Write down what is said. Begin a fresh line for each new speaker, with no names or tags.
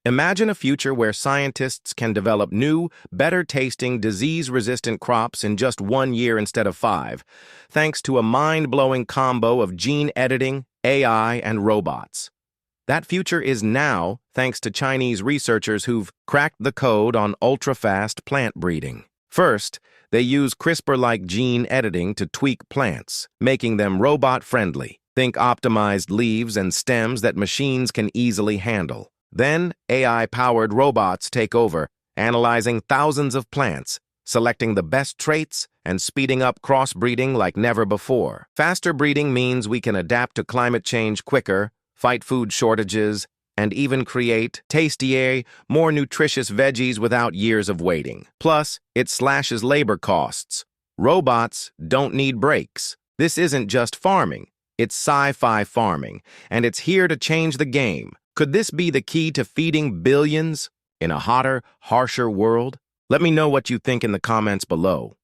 Imagine a future where scientists can develop new, better-tasting, disease-resistant crops in just 1 year instead of 5, thanks to a mind-blowing combo of gene editing, AI, and robots. That future is now thanks to Chinese researchers who've cracked the code on ultra-fast plant breeding. First, they use CRISPR-like gene editing to tweak plants, making them robot-friendly. Think optimized leaves and stems that machines can easily handle. Then, AI-powered robots take over, analyzing thousands of plants, selecting the best traits, and speeding up crossbreeding like never before. Faster breeding means we can adapt to climate change quicker, fight food shortages, and even create tastier, more nutritious veggies without years of waiting. Plus, it slashes labor costs. Robots don't need breaks. This isn't just farming, it's sci-fi farming, and it's here to change the game. Could this be the key to feeding billions in a hotter, harsher world? Let me know what you think in the comments below.